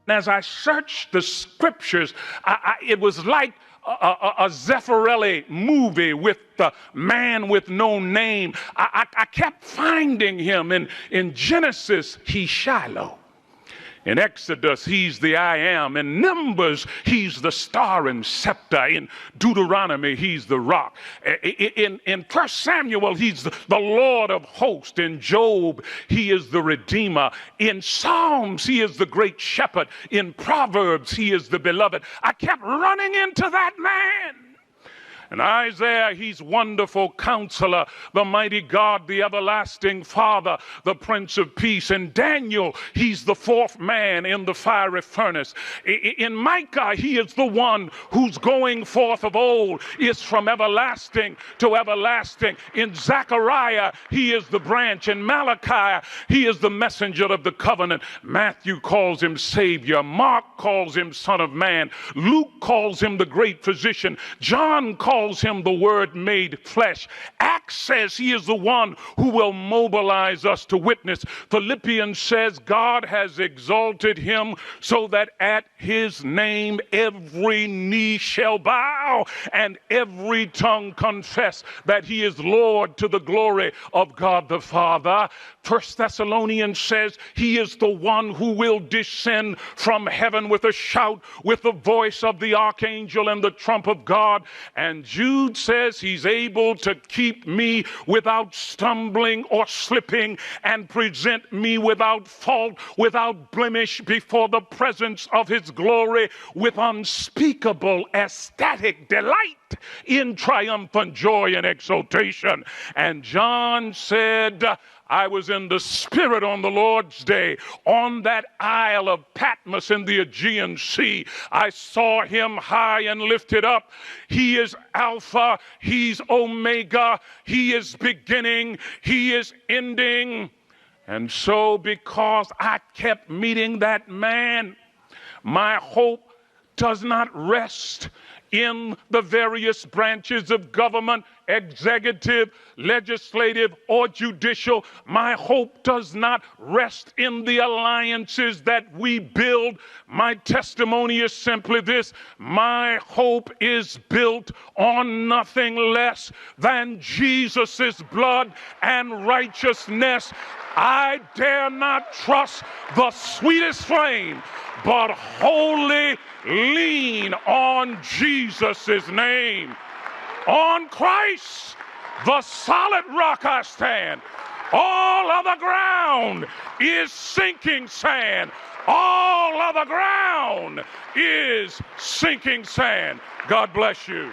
as I searched the scriptures, it was like a Zeffirelli movie with the man with no name. I kept finding him in Genesis, he's Shiloh. In Exodus, he's the I am. In Numbers, he's the star and scepter. In Deuteronomy, he's the rock. In 1 Samuel, he's the Lord of hosts. In Job, he is the Redeemer. In Psalms, he is the great shepherd. In Proverbs, he is the beloved. I kept running into that man. In Isaiah, he's wonderful counselor, the mighty God, the everlasting Father, the Prince of Peace. In Daniel, he's the fourth man in the fiery furnace. In Micah, he is the one whose going forth of old is from everlasting to everlasting. In Zechariah, he is the branch. In Malachi, he is the messenger of the covenant. Matthew calls him Savior. Mark calls him Son of Man. Luke calls him the great physician. John calls him the Word made flesh. Acts says he is the one who will mobilize us to witness. Philippians says God has exalted him so that at his name every knee shall bow and every tongue confess that he is Lord, to the glory of God the Father. 1 Thessalonians says he is the one who will descend from heaven with a shout, with the voice of the archangel and the trump of God. And Jude says he's able to keep me without stumbling or slipping and present me without fault, without blemish before the presence of his glory with unspeakable ecstatic delight in triumphant joy and exultation. And John said, I was in the Spirit on the Lord's day, on that isle of Patmos in the Aegean Sea. I saw him high and lifted up. He is Alpha, he's Omega, he is beginning, he is ending. And so because I kept meeting that man, my hope does not rest in the various branches of government, executive, legislative, or judicial. My hope does not rest in the alliances that we build. My testimony is simply this: my hope is built on nothing less than Jesus' blood and righteousness. I dare not trust the sweetest flame, but wholly lean on Jesus' name. On Christ, the solid rock I stand. All other ground is sinking sand. All other ground is sinking sand. God bless you.